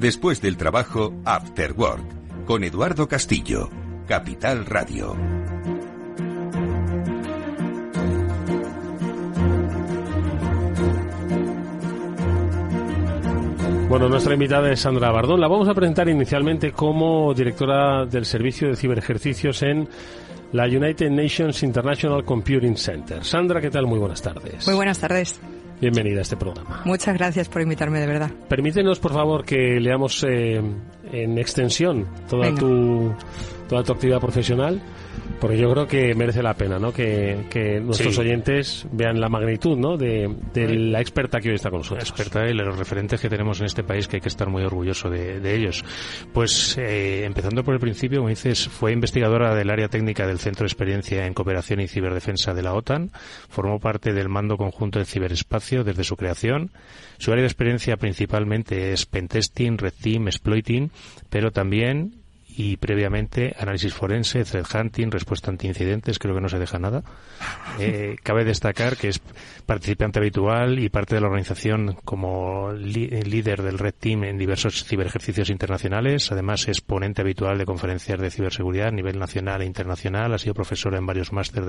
Después del trabajo, After Work, con Eduardo Castillo, Capital Radio. Bueno, nuestra invitada es Sandra Bardón. La vamos a presentar inicialmente como directora del Servicio de Ciberejercicios en la United Nations International Computing Center. Sandra, ¿qué tal? Muy buenas tardes. Muy buenas tardes. Bienvenida a este programa. Muchas gracias por invitarme, de verdad. Permítenos, por favor, que leamos en extensión toda tu actividad profesional, porque yo creo que merece la pena, ¿no? Que nuestros oyentes vean la magnitud, ¿no? de la experta que hoy está con nosotros. Experta y los referentes que tenemos en este país, que hay que estar muy orgulloso de ellos. Pues empezando por el principio, como dices, fue investigadora del área técnica del Centro de Experiencia en Cooperación y Ciberdefensa de la OTAN, formó parte del Mando Conjunto del Ciberespacio desde su creación. Su área de experiencia principalmente es pentesting, red team, exploiting, pero también y previamente análisis forense, threat hunting, respuesta ante incidentes, creo que no se deja nada. Cabe destacar que es participante habitual y parte de la organización como líder del Red Team en diversos ciberejercicios internacionales. Además es ponente habitual de conferencias de ciberseguridad a nivel nacional e internacional. Ha sido profesora en varios másteres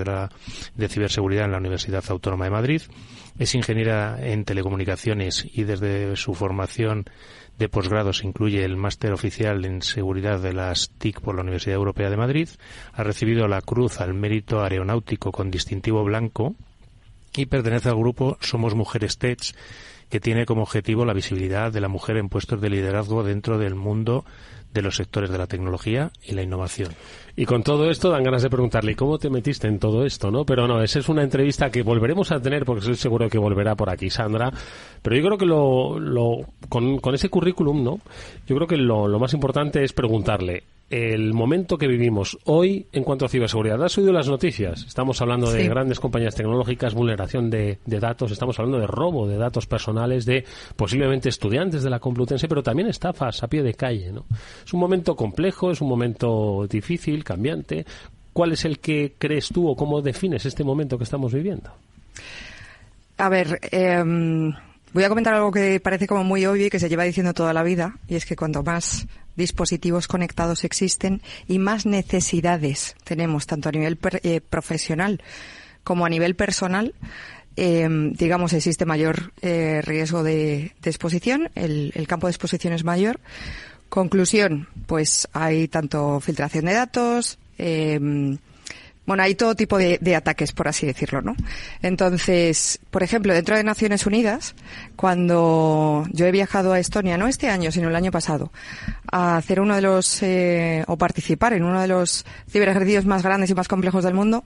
de ciberseguridad en la Universidad Autónoma de Madrid. Es ingeniera en telecomunicaciones y desde su formación de posgrado se incluye el máster oficial en seguridad de las TIC por la Universidad Europea de Madrid. Ha recibido la Cruz al Mérito Aeronáutico con distintivo blanco y pertenece al grupo Somos Mujeres Tech, que tiene como objetivo la visibilidad de la mujer en puestos de liderazgo dentro del mundo de los sectores de la tecnología y la innovación. Y con todo esto dan ganas de preguntarle ¿cómo te metiste en todo esto? ¿No? Pero no, esa es una entrevista que volveremos a tener porque estoy seguro que volverá por aquí Sandra. Pero yo creo que con ese currículum, ¿no? Yo creo que lo más importante es preguntarle el momento que vivimos hoy en cuanto a ciberseguridad. ¿Has oído las noticias? Estamos hablando de grandes compañías tecnológicas, vulneración de datos, estamos hablando de robo de datos personales de posiblemente estudiantes de la Complutense, pero también estafas a pie de calle, ¿no? Es un momento complejo, es un momento difícil, cambiante. ¿Cuál es el que crees tú o cómo defines este momento que estamos viviendo? A ver, voy a comentar algo que parece como muy obvio y que se lleva diciendo toda la vida, y es que cuanto más dispositivos conectados existen y más necesidades tenemos, tanto a nivel profesional como a nivel personal, digamos, existe mayor riesgo de exposición, el campo de exposición es mayor. Conclusión, pues hay tanto filtración de datos, bueno, hay todo tipo de ataques, por así decirlo, ¿no? Entonces, por ejemplo, dentro de Naciones Unidas, cuando yo he viajado a Estonia, no este año, sino el año pasado, a hacer uno de los, o participar en uno de los ciberejercicios más grandes y más complejos del mundo,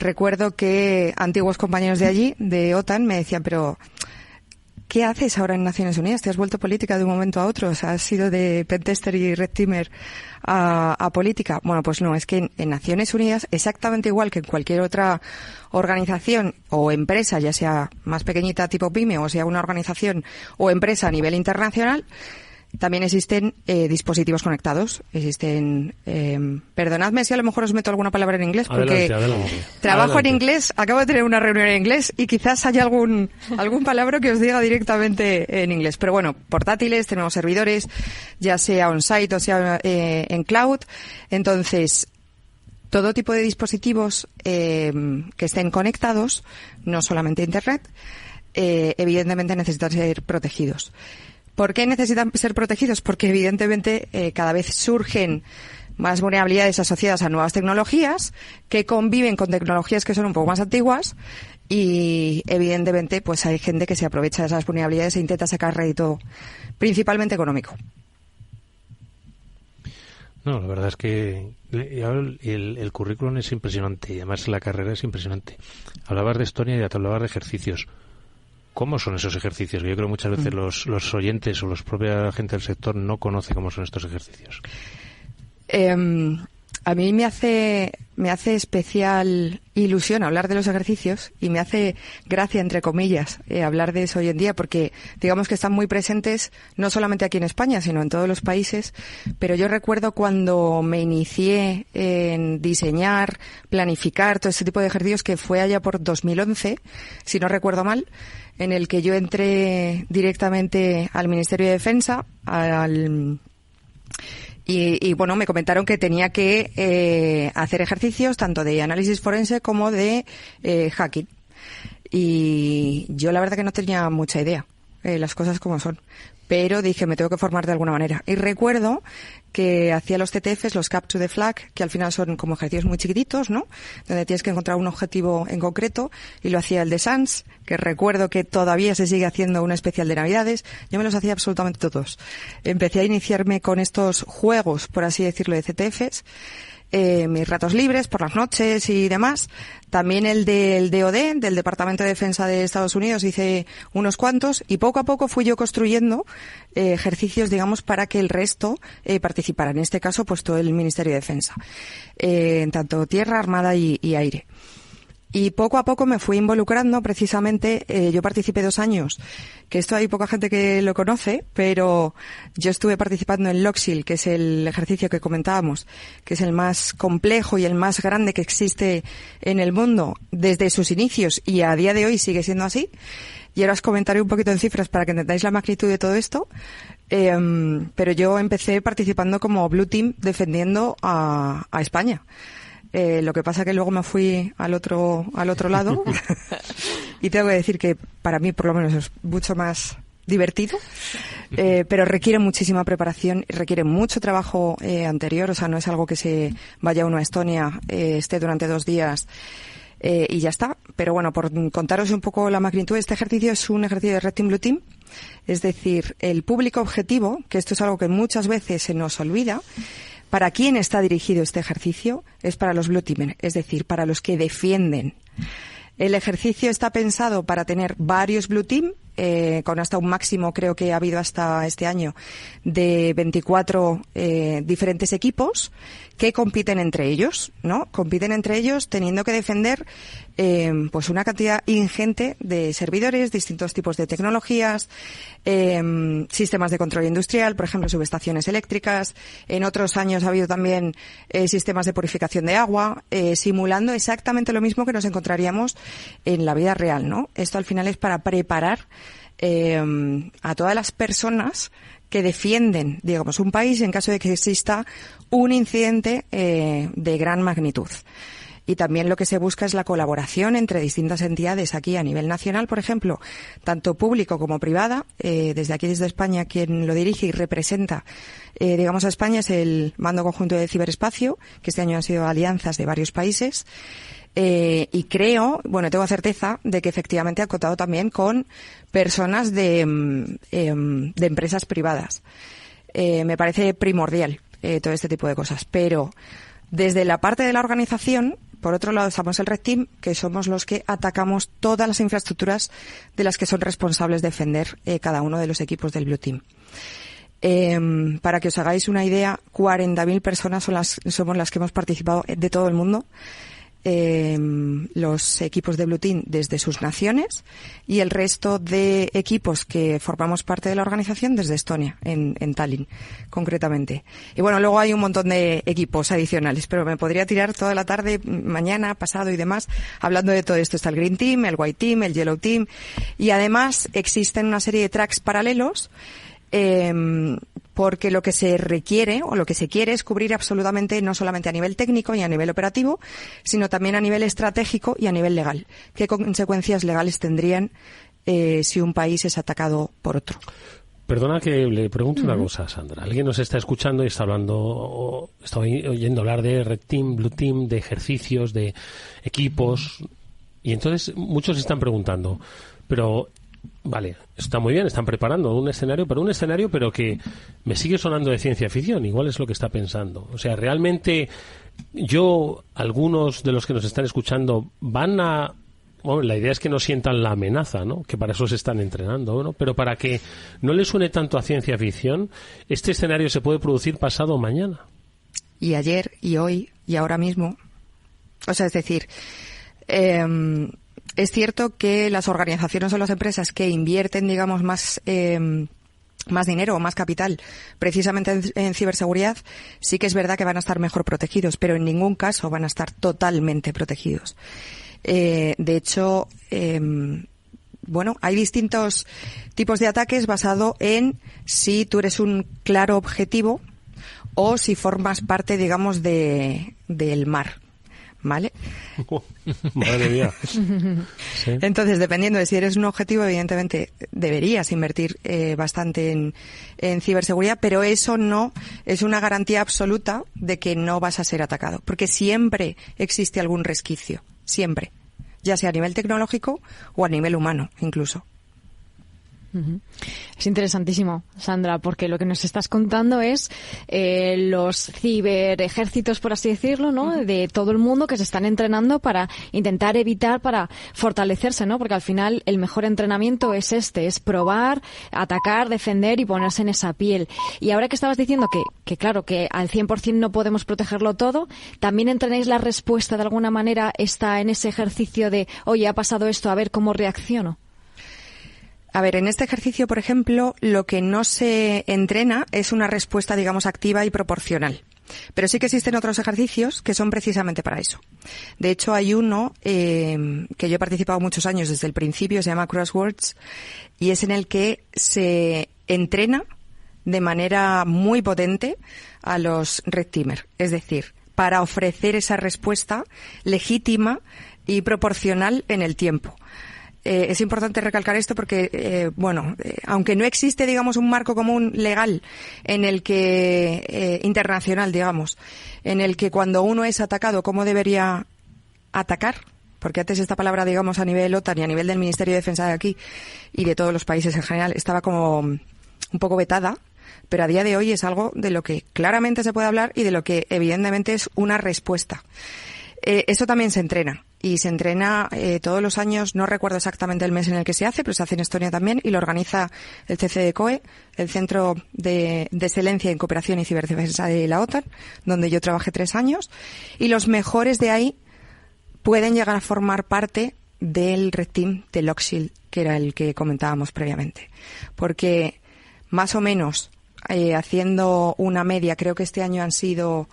recuerdo que antiguos compañeros de allí, de OTAN, me decían, pero ¿qué haces ahora en Naciones Unidas? ¿Te has vuelto política de un momento a otro? O sea, ¿has ido de pentester y red teamer a política? Bueno, pues no, es que en Naciones Unidas, exactamente igual que en cualquier otra organización o empresa, ya sea más pequeñita tipo pyme o sea una organización o empresa a nivel internacional, también existen dispositivos conectados. Existen, perdonadme si a lo mejor os meto alguna palabra en inglés, porque trabajo en inglés, acabo de tener una reunión en inglés y quizás haya algún palabra que os diga directamente en inglés. Pero bueno, portátiles, tenemos servidores, ya sea on-site o sea en cloud. Entonces, todo tipo de dispositivos que estén conectados, no solamente Internet, evidentemente necesitan ser protegidos. ¿Por qué necesitan ser protegidos? Porque evidentemente cada vez surgen más vulnerabilidades asociadas a nuevas tecnologías que conviven con tecnologías que son un poco más antiguas y evidentemente pues hay gente que se aprovecha de esas vulnerabilidades e intenta sacar rédito principalmente económico. No, la verdad es que el currículum es impresionante y además la carrera es impresionante. Hablabas de Estonia y ya te hablabas de ejercicios. ¿Cómo son esos ejercicios? Yo creo que muchas veces los oyentes o la propia gente del sector no conoce cómo son estos ejercicios. A mí me hace especial ilusión hablar de los ejercicios y me hace gracia, entre comillas, hablar de eso hoy en día, porque digamos que están muy presentes no solamente aquí en España, sino en todos los países. Pero yo recuerdo cuando me inicié en diseñar, planificar todo este tipo de ejercicios, que fue allá por 2011, si no recuerdo mal, en el que yo entré directamente al Ministerio de Defensa, Y bueno, me comentaron que tenía que hacer ejercicios tanto de análisis forense como de hacking. Y yo la verdad que no tenía mucha idea, las cosas como son. Pero dije, me tengo que formar de alguna manera. Y recuerdo que hacía los CTFs, los Capture the Flag, que al final son como ejercicios muy chiquititos, ¿no? Donde tienes que encontrar un objetivo en concreto. Y lo hacía el de SANS, que recuerdo que todavía se sigue haciendo una especial de Navidades. Yo me los hacía absolutamente todos. Empecé a iniciarme con estos juegos, por así decirlo, de CTFs. Mis ratos libres por las noches y demás. También el del DoD, del Departamento de Defensa de Estados Unidos, hice unos cuantos y poco a poco fui yo construyendo ejercicios, digamos, para que el resto participara. En este caso, pues todo el Ministerio de Defensa, en tanto tierra, armada y aire. Y poco a poco me fui involucrando, precisamente, yo participé 2 años, que esto hay poca gente que lo conoce, pero yo estuve participando en LOXIL, que es el ejercicio que comentábamos, que es el más complejo y el más grande que existe en el mundo desde sus inicios y a día de hoy sigue siendo así. Y ahora os comentaré un poquito en cifras para que entendáis la magnitud de todo esto. Pero yo empecé participando como Blue Team defendiendo a España. Lo que pasa que luego me fui al otro lado y tengo que decir que para mí por lo menos es mucho más divertido, pero requiere muchísima preparación, requiere mucho trabajo anterior, o sea, no es algo que se vaya uno a Estonia, esté durante 2 días y ya está. Pero bueno, por contaros un poco la magnitud, este ejercicio es un ejercicio de Red Team Blue Team, es decir, el público objetivo, que esto es algo que muchas veces se nos olvida. ¿Para quién está dirigido este ejercicio? Es para los Blue Team, es decir, para los que defienden. El ejercicio está pensado para tener varios Blue Team, con hasta un máximo, creo que ha habido hasta este año, de 24 diferentes equipos que compiten entre ellos, ¿no? Compiten entre ellos teniendo que defender pues una cantidad ingente de servidores, distintos tipos de tecnologías, sistemas de control industrial, por ejemplo, subestaciones eléctricas. En otros años ha habido también sistemas de purificación de agua, simulando exactamente lo mismo que nos encontraríamos en la vida real, ¿no? Esto al final es para preparar a todas las personas que defienden, digamos, un país en caso de que exista un incidente de gran magnitud. Y también lo que se busca es la colaboración entre distintas entidades aquí a nivel nacional, por ejemplo, tanto público como privada. Desde aquí, desde España, quien lo dirige y representa, digamos, a España es el Mando Conjunto de Ciberespacio, que este año han sido alianzas de varios países. Y creo, bueno, tengo certeza de que efectivamente ha contado también con personas de empresas privadas. Me parece primordial todo este tipo de cosas. Pero desde la parte de la organización, por otro lado, estamos el Red Team, que somos los que atacamos todas las infraestructuras de las que son responsables de defender cada uno de los equipos del Blue Team. Para que os hagáis una idea, 40.000 personas somos las que hemos participado de todo el mundo. Los equipos de Blue Team desde sus naciones y el resto de equipos que formamos parte de la organización desde Estonia, en Tallinn, concretamente. Y bueno, luego hay un montón de equipos adicionales, pero me podría tirar toda la tarde, mañana, pasado y demás, hablando de todo esto. Está el Green Team, el White Team, el Yellow Team, y además existen una serie de tracks paralelos, porque lo que se requiere o lo que se quiere es cubrir absolutamente no solamente a nivel técnico y a nivel operativo, sino también a nivel estratégico y a nivel legal. ¿Qué consecuencias legales tendrían si un país es atacado por otro? Perdona que le pregunte una cosa, Sandra. Alguien nos está escuchando y está oyendo hablar de Red Team, Blue Team, de ejercicios, de equipos, y entonces muchos están preguntando, pero vale, está muy bien, están preparando un escenario, pero que me sigue sonando de ciencia ficción, igual es lo que está pensando. O sea, realmente algunos de los que nos están escuchando bueno, la idea es que no sientan la amenaza, ¿no? Que para eso se están entrenando, ¿no? Pero para que no les suene tanto a ciencia ficción, ¿este escenario se puede producir pasado mañana? y ayer y hoy y ahora mismo. O sea, es decir, es cierto que las organizaciones o las empresas que invierten, digamos, más dinero o más capital precisamente en ciberseguridad, sí que es verdad que van a estar mejor protegidos, pero en ningún caso van a estar totalmente protegidos. De hecho, hay distintos tipos de ataques basado en si tú eres un claro objetivo o si formas parte, digamos, del mar. ¿Vale? Madre mía. Sí. Entonces, dependiendo de si eres un objetivo, evidentemente deberías invertir bastante en ciberseguridad, pero eso no es una garantía absoluta de que no vas a ser atacado, porque siempre existe algún resquicio, siempre, ya sea a nivel tecnológico o a nivel humano, incluso. Es interesantísimo, Sandra, porque lo que nos estás contando es los ciberejércitos, por así decirlo, ¿no? De todo el mundo que se están entrenando para intentar evitar, para fortalecerse, ¿no? Porque al final el mejor entrenamiento es es probar, atacar, defender y ponerse en esa piel. Y ahora que estabas diciendo que claro, que al 100% no podemos protegerlo todo, ¿también entrenáis la respuesta de alguna manera está en ese ejercicio de, oye, ha pasado esto, a ver cómo reacciono? A ver, en este ejercicio, por ejemplo, lo que no se entrena es una respuesta, digamos, activa y proporcional. Pero sí que existen otros ejercicios que son precisamente para eso. De hecho, hay uno que yo he participado muchos años desde el principio, se llama Crosswords, y es en el que se entrena de manera muy potente a los red teamers. Es decir, para ofrecer esa respuesta legítima y proporcional en el tiempo. Es importante recalcar esto porque, aunque no existe, digamos, un marco común legal en el que, internacional, digamos, en el que cuando uno es atacado, ¿cómo debería atacar? Porque antes esta palabra, digamos, a nivel OTAN y a nivel del Ministerio de Defensa de aquí y de todos los países en general, estaba como un poco vetada, pero a día de hoy es algo de lo que claramente se puede hablar y de lo que evidentemente es una respuesta. Eso también se entrena. Y se entrena todos los años, no recuerdo exactamente el mes en el que se hace, pero se hace en Estonia también y lo organiza el CCDCOE, el Centro de Excelencia en Cooperación y Ciberdefensa de la OTAN, donde yo trabajé 3 años, y los mejores de ahí pueden llegar a formar parte del Red Team de Lockshield, que era el que comentábamos previamente. Porque más o menos, haciendo una media, creo que este año han sido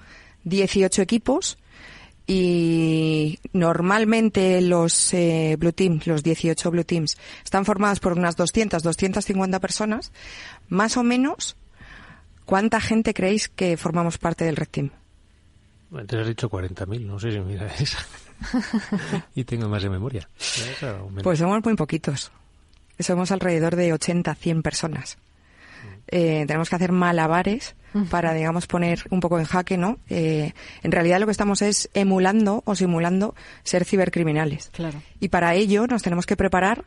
18 equipos, y normalmente los Blue Teams, los 18 Blue Teams, están formados por unas 250 personas. Más o menos, ¿cuánta gente creéis que formamos parte del Red Team? Antes has dicho 40.000, no sé si mira esa. Y tengo más de memoria. Pues somos muy poquitos. Somos alrededor de 80, 100 personas. Tenemos que hacer malabares para, digamos, poner un poco en jaque, ¿no? En realidad lo que estamos es emulando o simulando ser cibercriminales. Claro. Y para ello nos tenemos que preparar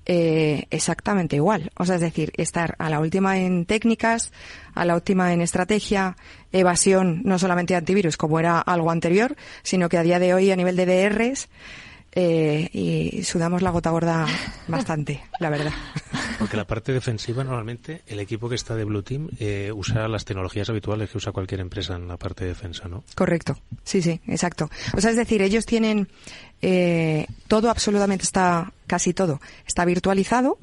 exactamente igual. O sea, es decir, estar a la última en técnicas, a la última en estrategia, evasión, no solamente antivirus, como era algo anterior, sino que a día de hoy a nivel de DRs, y sudamos la gota gorda bastante, la verdad. Porque la parte defensiva, normalmente, el equipo que está de Blue Team usa las tecnologías habituales que usa cualquier empresa en la parte de defensa, ¿no? Correcto, sí, exacto. O sea, es decir, ellos tienen todo, absolutamente casi todo, está virtualizado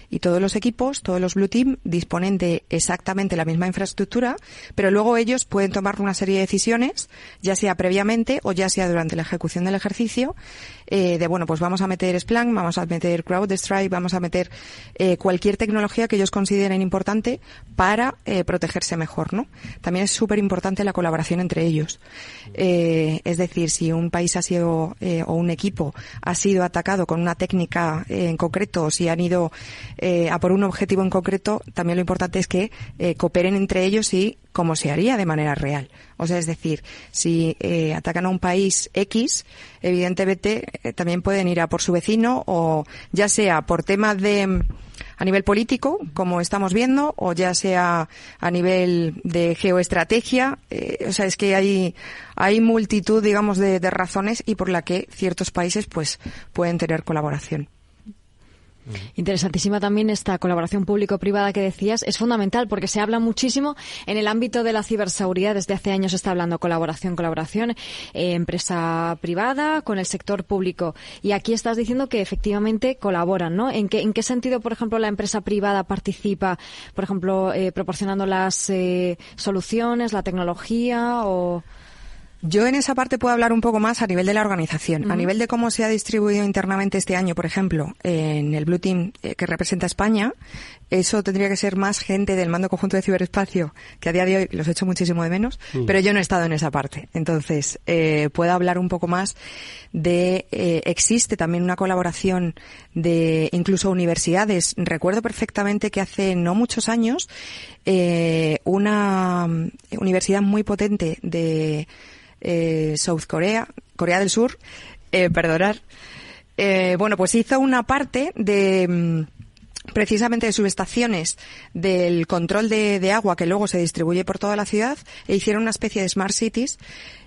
y todos los equipos, todos los Blue Team disponen de exactamente la misma infraestructura, pero luego ellos pueden tomar una serie de decisiones, ya sea previamente o ya sea durante la ejecución del ejercicio, pues vamos a meter Splunk, vamos a meter CrowdStrike, vamos a meter cualquier tecnología que ellos consideren importante para protegerse mejor, ¿no? También es súper importante la colaboración entre ellos. Es decir, si un país ha sido, o un equipo ha sido atacado con una técnica en concreto, o si han ido a por un objetivo en concreto, también lo importante es que cooperen entre ellos y como se haría de manera real. O sea, es decir, si atacan a un país X, evidentemente también pueden ir a por su vecino, o ya sea por temas a nivel político, como estamos viendo, o ya sea a nivel de geoestrategia. O sea, es que hay multitud, digamos, de razones y por la que ciertos países pues pueden tener colaboración. Interesantísima también esta colaboración público-privada que decías. Es fundamental porque se habla muchísimo en el ámbito de la ciberseguridad. Desde hace años se está hablando colaboración, empresa privada con el sector público. Y aquí estás diciendo que efectivamente colaboran, ¿no? ¿En qué sentido, por ejemplo, la empresa privada participa, por ejemplo, proporcionando las soluciones, la tecnología o...? Yo en esa parte puedo hablar un poco más a nivel de la organización. A nivel de cómo se ha distribuido internamente este año, por ejemplo, en el Blue Team que representa a España, eso tendría que ser más gente del Mando Conjunto de Ciberespacio, que a día de hoy los echo muchísimo de menos, pero yo no he estado en esa parte. Entonces, puedo hablar un poco más de... existe también una colaboración de incluso universidades. Recuerdo perfectamente que hace no muchos años una universidad muy potente de South Korea, Corea del Sur, pues hizo una parte de precisamente de subestaciones del control de agua que luego se distribuye por toda la ciudad e hicieron una especie de Smart Cities.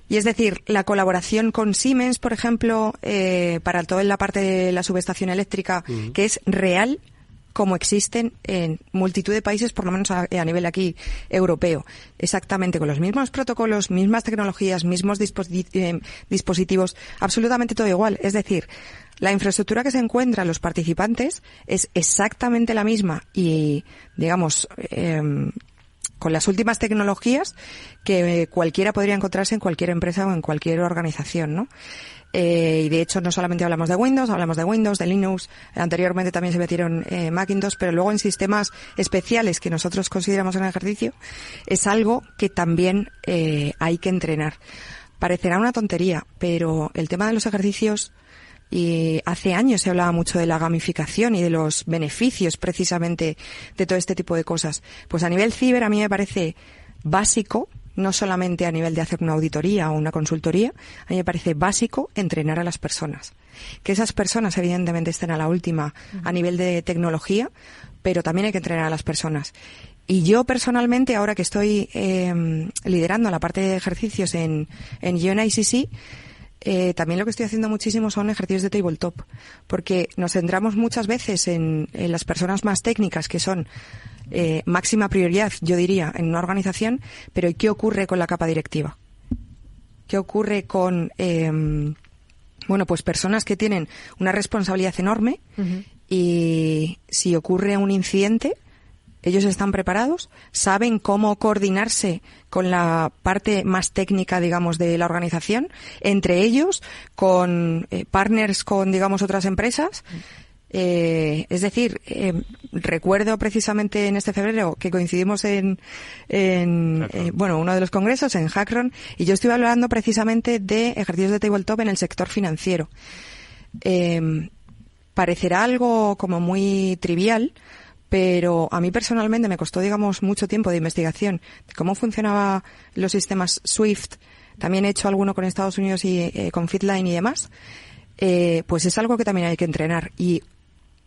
Y es decir, la colaboración con Siemens, por ejemplo, para toda la parte de la subestación eléctrica, que es real, como existen en multitud de países, por lo menos a nivel aquí europeo. Exactamente, con los mismos protocolos, mismas tecnologías, mismos dispositivos, absolutamente todo igual. Es decir, la infraestructura que se encuentra en los participantes es exactamente la misma y, digamos, con las últimas tecnologías que cualquiera podría encontrarse en cualquier empresa o en cualquier organización, ¿no? Y de hecho no solamente hablamos de Windows, de Linux, anteriormente también se metieron Macintosh, pero luego en sistemas especiales que nosotros consideramos en el ejercicio es algo que también hay que entrenar. Parecerá una tontería, pero el tema de los ejercicios, y hace años se hablaba mucho de la gamificación y de los beneficios precisamente de todo este tipo de cosas. Pues a nivel ciber a mí me parece básico, no solamente a nivel de hacer una auditoría o una consultoría, a mí me parece básico entrenar a las personas. Que esas personas evidentemente estén a la última a nivel de tecnología, pero también hay que entrenar a las personas. Y yo personalmente, ahora que estoy liderando la parte de ejercicios en UNICC, también lo que estoy haciendo muchísimo son ejercicios de tabletop, porque nos centramos muchas veces en las personas más técnicas, que son máxima prioridad, yo diría, en una organización, pero ¿y qué ocurre con la capa directiva? ¿Qué ocurre con, pues personas que tienen una responsabilidad enorme y si ocurre un incidente, ellos están preparados, saben cómo coordinarse con la parte más técnica, digamos, de la organización, entre ellos, con partners con, digamos, otras empresas? Es decir, recuerdo precisamente en este febrero que coincidimos en uno de los congresos, en Hackron, y yo estuve hablando precisamente de ejercicios de tabletop en el sector financiero. Parecerá algo como muy trivial, pero a mí personalmente me costó, digamos, mucho tiempo de investigación de cómo funcionaban los sistemas SWIFT. También he hecho alguno con Estados Unidos y con Fitline y demás. Pues es algo que también hay que entrenar y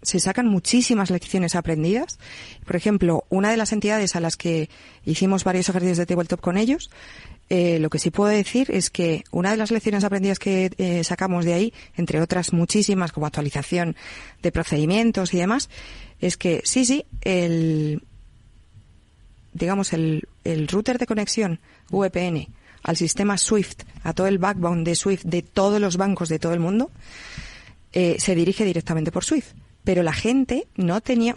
se sacan muchísimas lecciones aprendidas. Por ejemplo, una de las entidades a las que hicimos varios ejercicios de tabletop con ellos, lo que sí puedo decir es que una de las lecciones aprendidas que sacamos de ahí, entre otras muchísimas, como actualización de procedimientos y demás, es que el router de conexión VPN al sistema SWIFT, a todo el backbone de SWIFT de todos los bancos de todo el mundo, se dirige directamente por SWIFT. Pero la gente no tenía,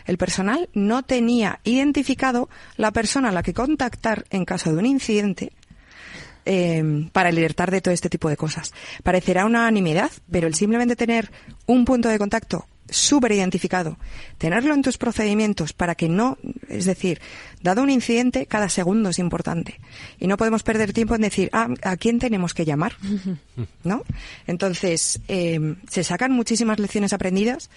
el personal no tenía identificado la persona a la que contactar en caso de un incidente para alertar de todo este tipo de cosas. Parecerá una nimiedad, pero el simplemente tener un punto de contacto súper identificado, tenerlo en tus procedimientos para que no, dado un incidente, cada segundo es importante. Y no podemos perder tiempo en decir, ¿a quién tenemos que llamar? ¿No? Entonces, se sacan muchísimas lecciones aprendidas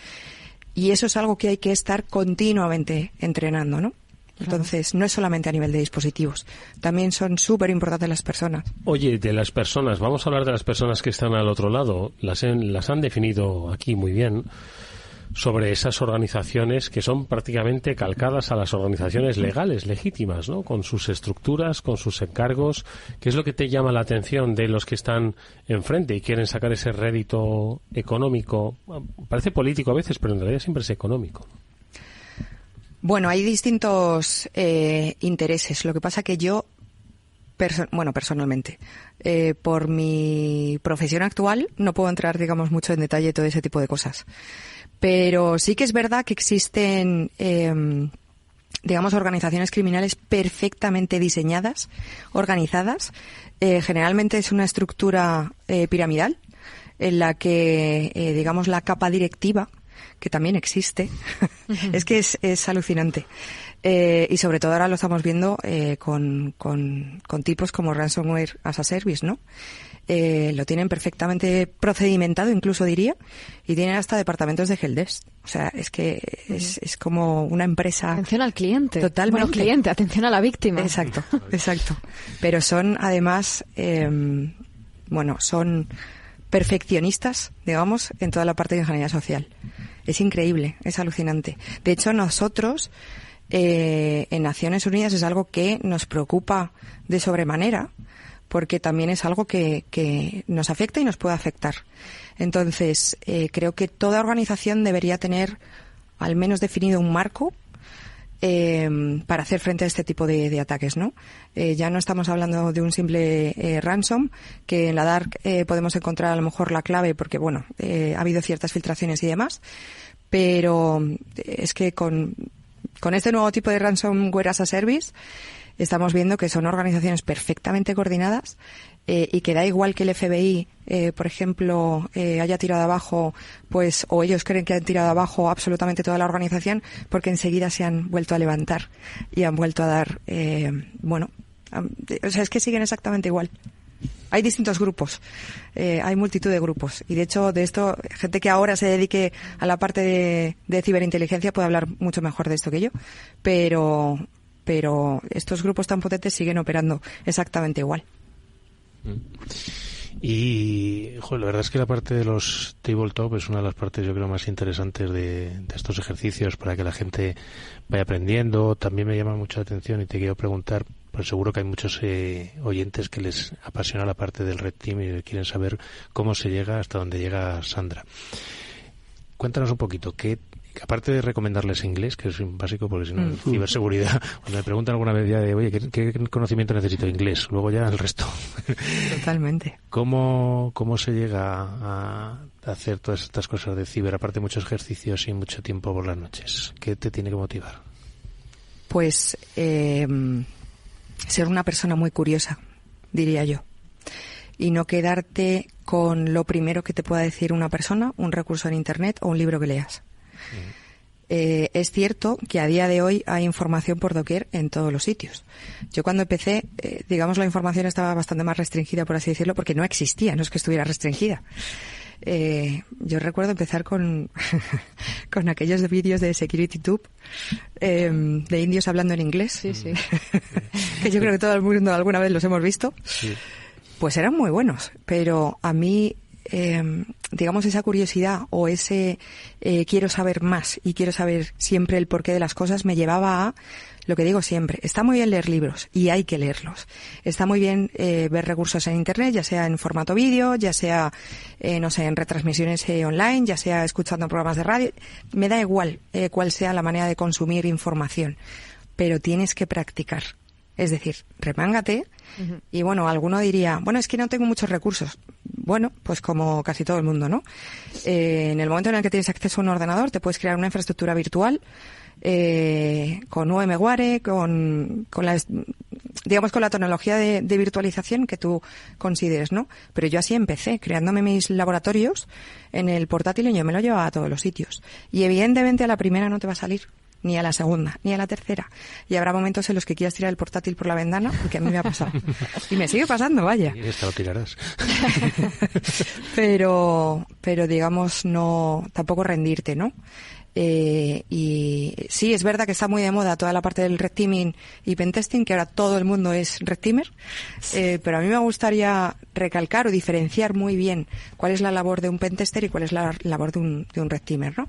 y eso es algo que hay que estar continuamente entrenando, ¿no? Entonces, no es solamente a nivel de dispositivos, también son súper importantes las personas. Oye, de las personas, vamos a hablar de las personas que están al otro lado, las han definido aquí muy bien. sobre esas organizaciones que son prácticamente calcadas a las organizaciones legales, legítimas, ¿no? Con sus estructuras, con sus encargos. ¿Qué es lo que te llama la atención de los que están enfrente y quieren sacar ese rédito económico? Parece político a veces, pero en realidad siempre es económico. Bueno, hay distintos intereses. Lo que pasa que yo, personalmente, por mi profesión actual, no puedo entrar, digamos, mucho en detalle todo ese tipo de cosas. Pero sí que es verdad que existen, digamos, organizaciones criminales perfectamente diseñadas, organizadas. Generalmente es una estructura piramidal en la que, digamos, la capa directiva, que también existe, es que es alucinante. Y sobre todo ahora lo estamos viendo con tipos como Ransomware as a Service, ¿no? Lo tienen perfectamente procedimentado, incluso diría, y tienen hasta departamentos de helpdesk. O sea, es que es como una empresa. Atención al cliente. Totalmente. Bueno, cliente, atención a la víctima. Exacto. Pero son además, son perfeccionistas, digamos, en toda la parte de ingeniería social. Es increíble, es alucinante. De hecho, nosotros en Naciones Unidas es algo que nos preocupa de sobremanera, porque también es algo que nos afecta y nos puede afectar. Entonces, creo que toda organización debería tener al menos definido un marco para hacer frente a este tipo de ataques, ¿no? Ya no estamos hablando de un simple ransom, que en la Dark podemos encontrar a lo mejor la clave porque, ha habido ciertas filtraciones y demás, pero es que con este nuevo tipo de ransomware as a service estamos viendo que son organizaciones perfectamente coordinadas y que da igual que el FBI, por ejemplo, haya tirado abajo, o ellos creen que han tirado abajo absolutamente toda la organización, porque enseguida se han vuelto a levantar y han vuelto a dar, es que siguen exactamente igual. Hay distintos grupos, hay multitud de grupos, y de hecho de esto, gente que ahora se dedique a la parte de ciberinteligencia puede hablar mucho mejor de esto que yo, pero estos grupos tan potentes siguen operando exactamente igual. Y la verdad es que la parte de los tabletop es una de las partes, yo creo, más interesantes de estos ejercicios para que la gente vaya aprendiendo. También me llama mucho la atención y te quiero preguntar, pues seguro que hay muchos oyentes que les apasiona la parte del Red Team y quieren saber cómo se llega hasta donde llega Sandra. Cuéntanos un poquito, aparte de recomendarles inglés, que es básico porque si no, ciberseguridad, cuando me preguntan alguna vez ya de, oye, ¿qué conocimiento necesito? Inglés, luego ya el resto. Totalmente. ¿Cómo se llega a hacer todas estas cosas de ciber, aparte de muchos ejercicios y mucho tiempo por las noches? ¿Qué te tiene que motivar? Pues ser una persona muy curiosa, diría yo, y no quedarte con lo primero que te pueda decir una persona, un recurso en Internet o un libro que leas. Es cierto que a día de hoy hay información por doquier en todos los sitios. Yo cuando empecé, digamos, la información estaba bastante más restringida, por así decirlo, porque no existía, no es que estuviera restringida. Yo recuerdo empezar con aquellos vídeos de SecurityTube de indios hablando en inglés, sí. Que yo creo que todo el mundo alguna vez los hemos visto. Sí. Pues eran muy buenos, pero a mí digamos, esa curiosidad o ese quiero saber más y quiero saber siempre el porqué de las cosas me llevaba a lo que digo siempre. Está muy bien leer libros y hay que leerlos. Está muy bien ver recursos en Internet, ya sea en formato vídeo, ya sea, en retransmisiones online, ya sea escuchando programas de radio. Me da igual cuál sea la manera de consumir información, pero tienes que practicar. Es decir, remángate y alguno diría, es que no tengo muchos recursos. Bueno, pues como casi todo el mundo, ¿no? En el momento en el que tienes acceso a un ordenador, te puedes crear una infraestructura virtual con VMware, con la tecnología de virtualización que tú consideres, ¿no? Pero yo así empecé, creándome mis laboratorios en el portátil y yo me lo llevaba a todos los sitios. Y evidentemente a la primera no te va a salir, ni a la segunda, ni a la tercera. Y habrá momentos en los que quieras tirar el portátil por la ventana, porque a mí me ha pasado. Y me sigue pasando, vaya. Y esta lo tirarás. Pero digamos, tampoco rendirte, ¿no? Y sí, es verdad que está muy de moda toda la parte del red teaming y pentesting, que ahora todo el mundo es red teamer, pero a mí me gustaría recalcar o diferenciar muy bien cuál es la labor de un pentester y cuál es la labor de un red teamer, ¿no?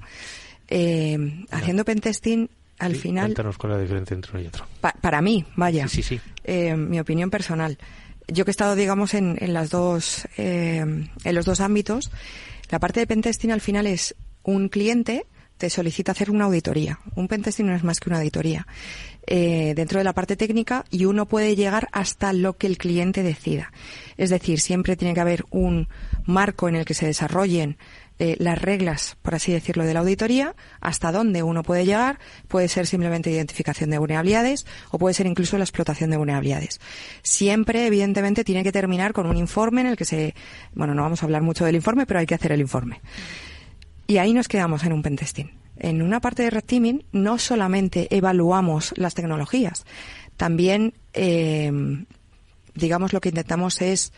haciendo pentesting, al final... Cuéntanos cuál es la diferencia entre uno y otro. Para mí, vaya. Sí. Mi opinión personal. Yo que he estado, digamos, en los dos ámbitos, la parte de pentesting al final es un cliente te solicita hacer una auditoría. Un pentesting no es más que una auditoría dentro de la parte técnica, y uno puede llegar hasta lo que el cliente decida. Es decir, siempre tiene que haber un marco en el que se desarrollen las reglas, por así decirlo, de la auditoría, hasta dónde uno puede llegar. Puede ser simplemente identificación de vulnerabilidades o puede ser incluso la explotación de vulnerabilidades. Siempre, evidentemente, tiene que terminar con un informe en el que no vamos a hablar mucho del informe, pero hay que hacer el informe. Y ahí nos quedamos en un pentesting. En una parte de red teaming no solamente evaluamos las tecnologías, también, digamos, lo que intentamos es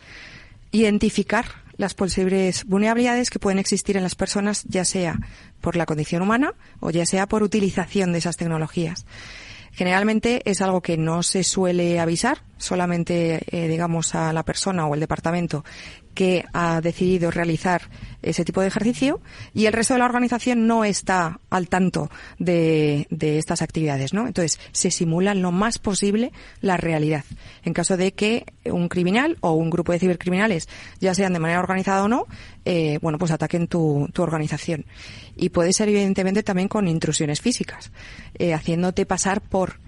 identificar las posibles vulnerabilidades que pueden existir en las personas, ya sea por la condición humana o ya sea por utilización de esas tecnologías. Generalmente es algo que no se suele avisar, solamente, digamos, a la persona o el departamento que ha decidido realizar ese tipo de ejercicio, y el resto de la organización no está al tanto de estas actividades, ¿no? Entonces, se simula lo más posible la realidad. En caso de que un criminal o un grupo de cibercriminales, ya sean de manera organizada o no, pues ataquen tu organización. Y puede ser, evidentemente, también con intrusiones físicas, haciéndote pasar por...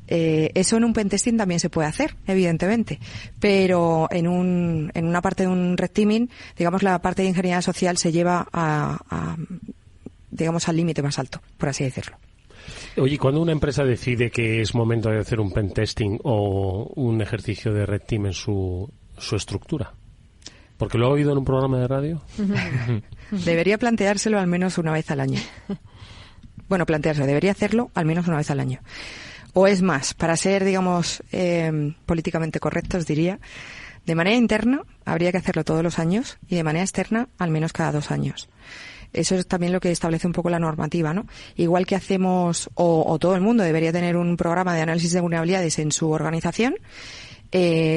eso en un pentesting también se puede hacer, evidentemente, pero en una parte de un red teaming, digamos, la parte de ingeniería social se lleva digamos, al límite más alto, por así decirlo. Oye, cuando una empresa decide que es momento de hacer un pentesting o un ejercicio de red team en su estructura, porque lo he oído en un programa de radio. Debería planteárselo al menos una vez al año. Bueno, debería hacerlo al menos una vez al año. O es más, para ser, digamos, políticamente correctos, diría, de manera interna habría que hacerlo todos los años y de manera externa al menos cada 2 años. Eso es también lo que establece un poco la normativa, ¿no? Igual que hacemos, o todo el mundo debería tener un programa de análisis de vulnerabilidades en su organización,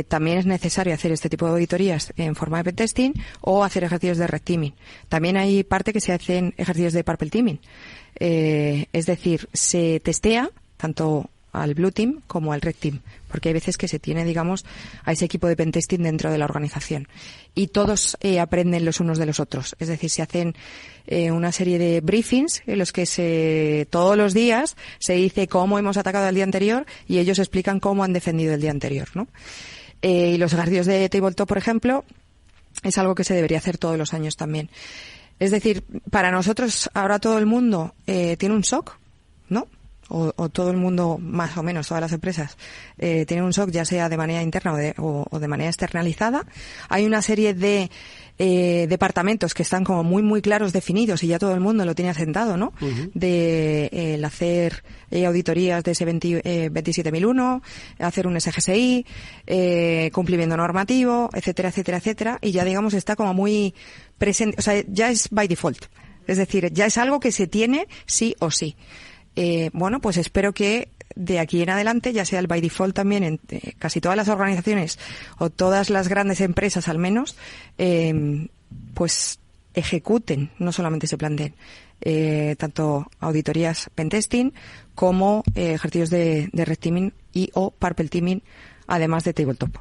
también es necesario hacer este tipo de auditorías en forma de pentesting o hacer ejercicios de red teaming. También hay parte que se hacen ejercicios de purple teaming. Es decir, se testea tanto al Blue Team como al Red Team, porque hay veces que se tiene, digamos, a ese equipo de pentesting dentro de la organización y todos aprenden los unos de los otros. Es decir, se hacen una serie de briefings en los que todos los días se dice cómo hemos atacado el día anterior y ellos explican cómo han defendido el día anterior, ¿no? Y los ejercicios de tabletop, por ejemplo, es algo que se debería hacer todos los años también. Es decir, para nosotros ahora todo el mundo tiene un SOC, ¿no? O todo el mundo, más o menos, todas las empresas, tienen un SOC, ya sea de manera interna o de manera externalizada. Hay una serie de departamentos que están como muy, muy claros definidos y ya todo el mundo lo tiene asentado, ¿no? Uh-huh. De el hacer auditorías de ese 27001, hacer un SGSI, cumplimiento normativo, etcétera, etcétera, etcétera. Y ya, digamos, está como muy presente, o sea, ya es by default. Es decir, ya es algo que se tiene sí o sí. Pues espero que de aquí en adelante ya sea el by default también en casi todas las organizaciones o todas las grandes empresas al menos, pues ejecuten, no solamente se planteen, tanto auditorías pentesting como ejercicios de red teaming y o purple teaming, además de tabletop.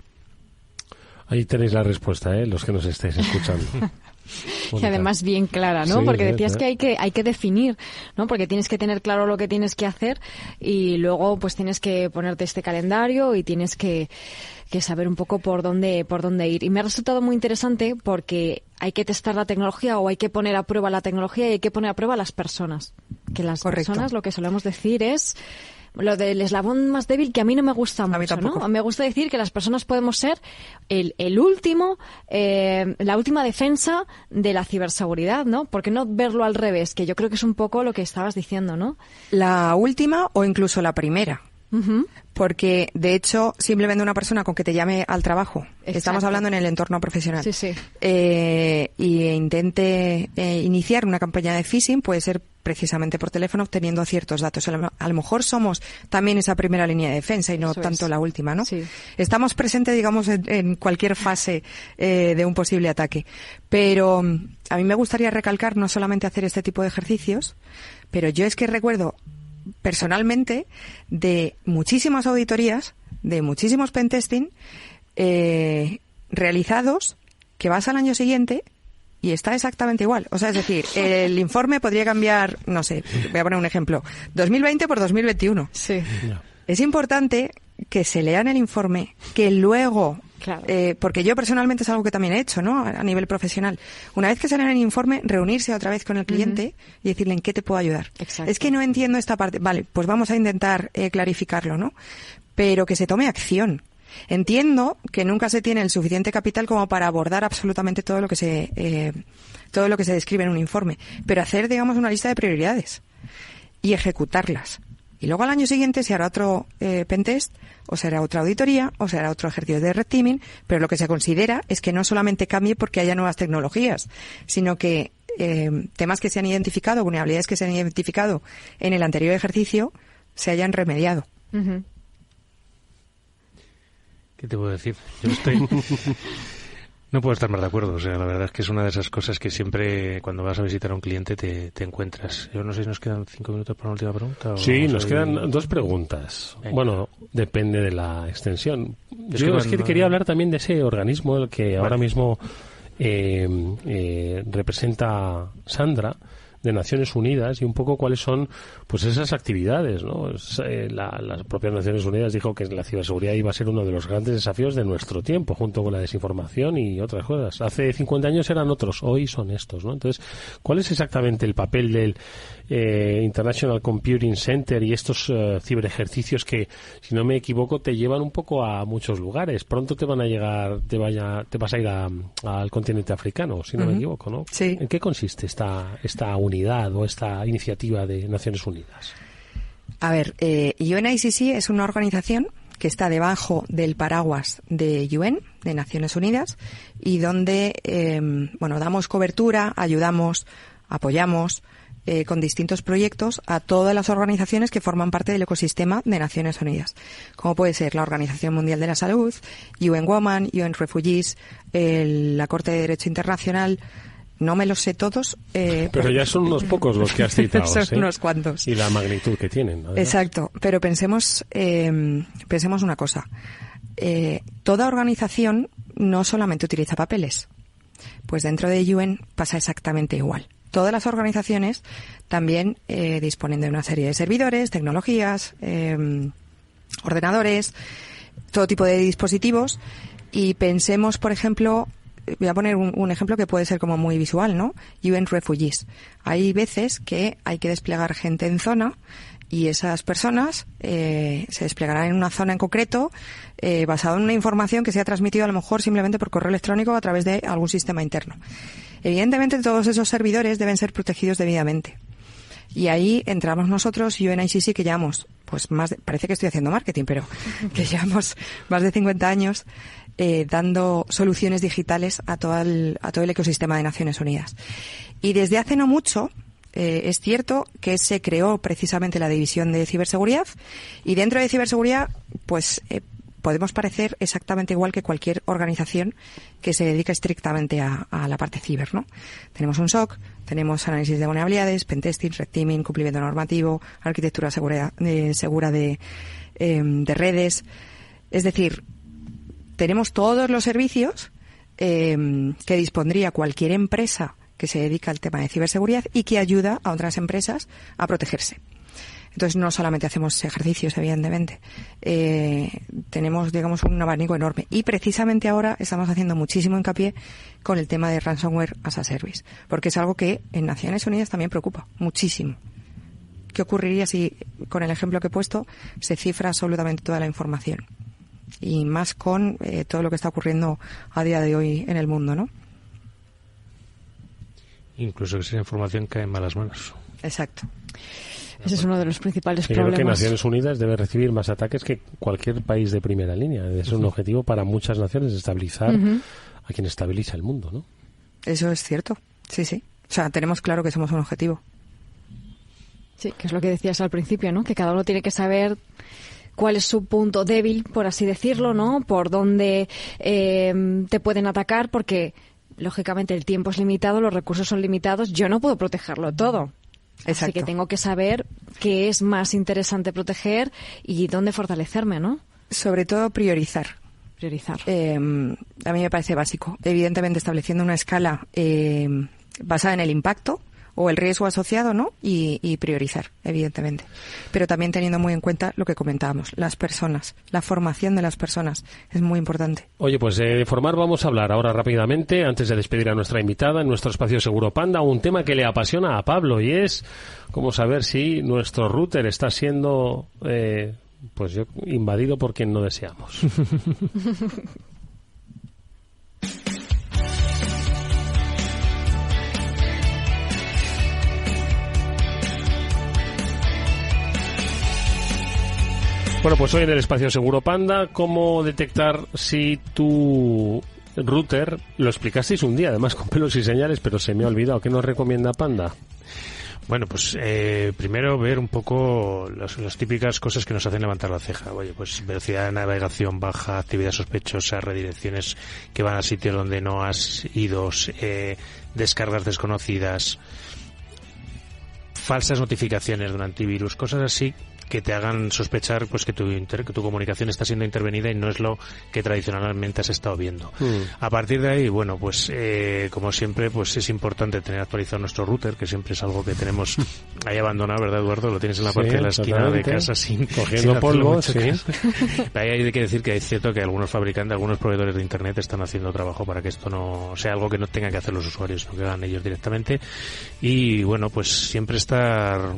Ahí tenéis la respuesta, los que nos estáis escuchando. Y además bien clara, ¿no? Sí, porque decías que hay que definir, ¿no? Porque tienes que tener claro lo que tienes que hacer y luego pues tienes que ponerte este calendario y tienes que saber un poco por dónde ir. Y me ha resultado muy interesante porque hay que testar la tecnología o hay que poner a prueba la tecnología y hay que poner a prueba las personas. Que las Correcto. Personas, lo que solemos decir es lo del eslabón más débil, que a mí no me gusta mucho, ¿no? Me gusta decir que las personas podemos ser el último, la última defensa de la ciberseguridad, ¿no? ¿Por qué no verlo al revés? Que yo creo que es un poco lo que estabas diciendo, ¿no? La última o incluso la primera. Porque, de hecho, simplemente una persona con que te llame al trabajo, Exacto. estamos hablando en el entorno profesional, Sí. y intente iniciar una campaña de phishing, puede ser precisamente por teléfono obteniendo ciertos datos. A lo mejor somos también esa primera línea de defensa y no Eso tanto es. la última, ¿no? Sí. Estamos presentes, digamos, en cualquier fase de un posible ataque. Pero a mí me gustaría recalcar no solamente hacer este tipo de ejercicios, pero yo es que recuerdo personalmente de muchísimas auditorías, de muchísimos pentesting realizados, que vas al año siguiente y está exactamente igual. O sea, es decir, el informe podría cambiar, no sé, voy a poner un ejemplo, 2020 por 2021. Sí. Es importante que se lean el informe, que luego, Claro. porque yo personalmente es algo que también he hecho, ¿no? A nivel profesional. Una vez que se lea el informe, reunirse otra vez con el cliente y decirle en qué te puedo ayudar. Exacto. Es que no entiendo esta parte. Vale, pues vamos a intentar clarificarlo, ¿no? Pero que se tome acción. Entiendo que nunca se tiene el suficiente capital como para abordar absolutamente todo lo que se describe en un informe, pero hacer, digamos, una lista de prioridades y ejecutarlas. Y luego al año siguiente se hará otro pentest, o se hará otra auditoría, o se hará otro ejercicio de red teaming, pero lo que se considera es que no solamente cambie porque haya nuevas tecnologías, sino que temas que se han identificado, vulnerabilidades que se han identificado en el anterior ejercicio, se hayan remediado. Ujú. ¿Qué te puedo decir? Yo no puedo estar más de acuerdo. O sea, la verdad es que es una de esas cosas que siempre cuando vas a visitar a un cliente te encuentras. Yo no sé si nos quedan 5 minutos para una última pregunta. Sí, vamos nos a ir- quedan 2 preguntas. Venga. Bueno, depende de la extensión. Es Yo que es que van- quería hablar también de ese organismo el que ahora mismo representa Sandra, de Naciones Unidas, y un poco cuáles son pues esas actividades, ¿no? Las propias Naciones Unidas dijo que la ciberseguridad iba a ser uno de los grandes desafíos de nuestro tiempo, junto con la desinformación y otras cosas. Hace 50 años eran otros, hoy son estos, ¿no? Entonces, ¿cuál es exactamente el papel del International Computing Center y estos ciberejercicios que, si no me equivoco, te llevan un poco a muchos lugares? Pronto te van a llegar, te vas a ir al continente africano, si no me equivoco, ¿no? Sí. ¿En qué consiste esta unidad o esta iniciativa de Naciones Unidas? A ver, UNICC es una organización que está debajo del paraguas de UN, de Naciones Unidas, y donde, damos cobertura, ayudamos, apoyamos con distintos proyectos a todas las organizaciones que forman parte del ecosistema de Naciones Unidas, como puede ser la Organización Mundial de la Salud, UN Women, UN Refugees, la Corte de Derecho Internacional. No me los sé todos. Pero ya son unos pocos los que has citado. Son ¿sí? unos cuantos. Y la magnitud que tienen. Además. Exacto, pero pensemos una cosa. Toda organización no solamente utiliza papeles. Pues dentro de UN pasa exactamente igual. Todas las organizaciones también disponen de una serie de servidores, tecnologías, ordenadores, todo tipo de dispositivos. Y pensemos, por ejemplo, voy a poner un ejemplo que puede ser como muy visual, ¿no? UN Refugees. Hay veces que hay que desplegar gente en zona y esas personas se desplegarán en una zona en concreto basado en una información que se ha transmitido a lo mejor simplemente por correo electrónico o a través de algún sistema interno. Evidentemente todos esos servidores deben ser protegidos debidamente. Y ahí entramos nosotros, UNICC, que llevamos, pues parece que estoy haciendo marketing, pero que llevamos más de 50 años dando soluciones digitales a todo el ecosistema de Naciones Unidas. Y desde hace no mucho, es cierto que se creó precisamente la división de ciberseguridad, y dentro de ciberseguridad, pues podemos parecer exactamente igual que cualquier organización que se dedica estrictamente a la parte ciber, ¿no? Tenemos un SOC, tenemos análisis de vulnerabilidades, pentesting, red teaming, cumplimiento normativo, arquitectura segura de redes. Es decir, tenemos todos los servicios que dispondría cualquier empresa que se dedica al tema de ciberseguridad y que ayuda a otras empresas a protegerse. Entonces, no solamente hacemos ejercicios, evidentemente. Tenemos, digamos, un abanico enorme. Y precisamente ahora estamos haciendo muchísimo hincapié con el tema de Ransomware as a Service, porque es algo que en Naciones Unidas también preocupa muchísimo. ¿Qué ocurriría si, con el ejemplo que he puesto, se cifra absolutamente toda la información? Y más con todo lo que está ocurriendo a día de hoy en el mundo, ¿no? Incluso que esa información cae en malas manos. Exacto. Ese es uno de los principales Yo creo que problemas. Naciones Unidas debe recibir más ataques que cualquier país de primera línea. Es un objetivo para muchas naciones, estabilizar a quien estabiliza el mundo, ¿no? Eso es cierto, sí. O sea, tenemos claro que somos un objetivo. Sí, que es lo que decías al principio, ¿no? Que cada uno tiene que saber cuál es su punto débil, por así decirlo, ¿no? Por dónde te pueden atacar, porque lógicamente el tiempo es limitado, los recursos son limitados, yo no puedo protegerlo todo. Exacto. Así que tengo que saber qué es más interesante proteger y dónde fortalecerme, ¿no? Sobre todo priorizar. Priorizar. A mí me parece básico. Evidentemente estableciendo una escala basada en el impacto o el riesgo asociado, ¿no? Y priorizar, evidentemente. Pero también teniendo muy en cuenta lo que comentábamos, las personas, la formación de las personas es muy importante. Oye, pues de formar vamos a hablar ahora rápidamente, antes de despedir a nuestra invitada en nuestro espacio Seguro Panda, un tema que le apasiona a Pablo y es cómo saber si nuestro router está siendo invadido por quien no deseamos. Bueno, pues hoy en el espacio Seguro Panda, ¿cómo detectar si tu router, lo explicasteis un día, además con pelos y señales, pero se me ha olvidado, ¿qué nos recomienda Panda? Bueno, pues primero ver un poco las típicas cosas que nos hacen levantar la ceja. Oye, pues velocidad de navegación baja, actividad sospechosa, redirecciones que van a sitios donde no has ido, descargas desconocidas, falsas notificaciones de un antivirus, cosas así que te hagan sospechar pues que tu comunicación está siendo intervenida y no es lo que tradicionalmente has estado viendo. A partir de ahí, bueno, pues como siempre, pues es importante tener actualizado nuestro router, que siempre es algo que tenemos ahí abandonado, ¿verdad, Eduardo? Lo tienes en la parte de la esquina de casa cogiendo polvo, sí. Ahí hay que decir que es cierto que algunos fabricantes, algunos proveedores de internet están haciendo trabajo para que esto no sea algo que no tengan que hacer los usuarios, sino que hagan ellos directamente. Y bueno, pues siempre estar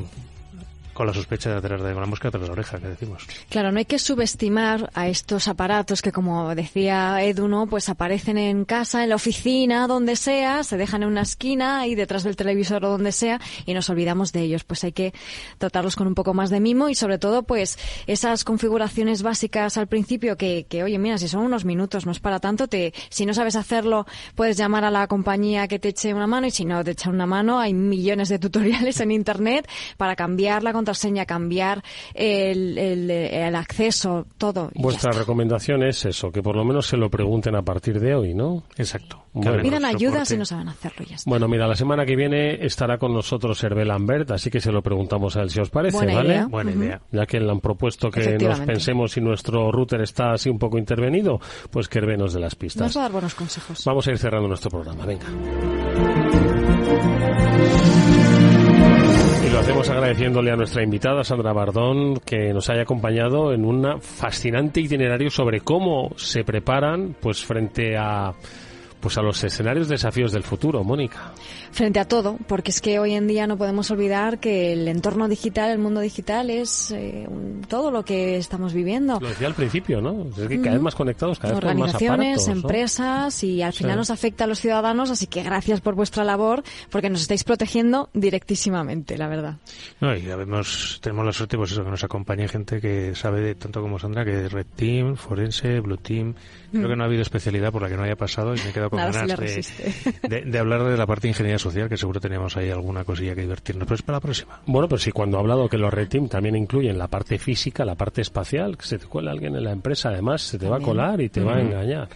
con la sospecha de tener con la mosca tras la oreja, que decimos. Claro, no hay que subestimar a estos aparatos que, como decía Edu, ¿no? Pues aparecen en casa, en la oficina, donde sea, se dejan en una esquina y detrás del televisor o donde sea y nos olvidamos de ellos. Pues hay que tratarlos con un poco más de mimo y sobre todo, pues esas configuraciones básicas al principio que oye, mira, si son unos minutos, no es para tanto, si no sabes hacerlo, puedes llamar a la compañía que te eche una mano y si no te echan una mano, hay millones de tutoriales en internet para cambiar la contraseña, cambiar el acceso, todo. Vuestra recomendación es eso, que por lo menos se lo pregunten a partir de hoy, ¿no? Exacto. Bueno, pidan ayuda si no saben hacerlo, ya está. Bueno, mira, la semana que viene estará con nosotros Hervé Lambert, así que se lo preguntamos a él si os parece, Buena ¿vale? idea. Buena idea. Ya que le han propuesto que nos pensemos si nuestro router está así un poco intervenido, pues que Hervé nos dé las pistas. Nos va a dar buenos consejos. Vamos a ir cerrando nuestro programa, venga. Y lo hacemos agradeciéndole a nuestra invitada, Sandra Bardón, que nos haya acompañado en un fascinante itinerario sobre cómo se preparan pues frente a los escenarios desafíos del futuro, Mónica. Frente a todo, porque es que hoy en día no podemos olvidar que el entorno digital, el mundo digital es todo lo que estamos viviendo. Lo decía al principio, ¿no? Es que cada vez más conectados, cada vez con más aparatos, organizaciones, empresas, y al final nos afecta a los ciudadanos, así que gracias por vuestra labor, porque nos estáis protegiendo directísimamente, la verdad. No, y tenemos la suerte pues eso, que nos acompañe gente que sabe de tanto como Sandra, que es Red Team, Forense, Blue Team. Creo que no ha habido especialidad por la que no haya pasado y me he quedado con ganas de hablar de la parte de ingeniería social, que seguro teníamos ahí alguna cosilla que divertirnos, pero es para la próxima. Bueno, pues sí, cuando he hablado que los Red Team también incluyen la parte física, la parte espacial, que se te cuela alguien en la empresa, además se te va a colar y te va a engañar.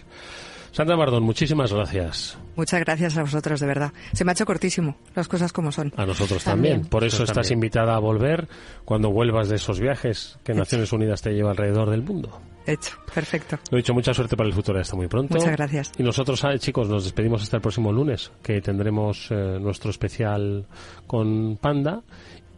Sandra Bardón, muchísimas gracias. Muchas gracias a vosotros, de verdad. Se me ha hecho cortísimo, las cosas como son. A nosotros también. Por eso estás invitada a volver cuando vuelvas de esos viajes que Naciones Unidas te lleva alrededor del mundo. Hecho, perfecto. Lo he dicho, mucha suerte para el futuro, hasta muy pronto. Muchas gracias. Y nosotros, chicos, nos despedimos hasta el próximo lunes, que tendremos nuestro especial con Panda.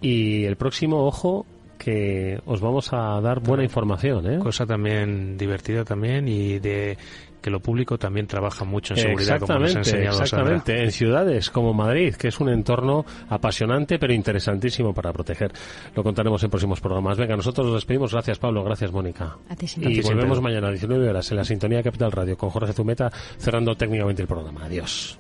Y el próximo, ojo, que os vamos a dar buena información, ¿eh? Cosa también divertida también y de que lo público también trabaja mucho en seguridad, como nos ha enseñado exactamente, Sandra. En ciudades como Madrid, que es un entorno apasionante pero interesantísimo para proteger. Lo contaremos en próximos programas. Venga, nosotros nos despedimos. Gracias, Pablo. Gracias, Mónica. A ti, y volvemos mañana a 19 horas en la sintonía Capital Radio con Jorge Zumeta, cerrando técnicamente el programa. Adiós.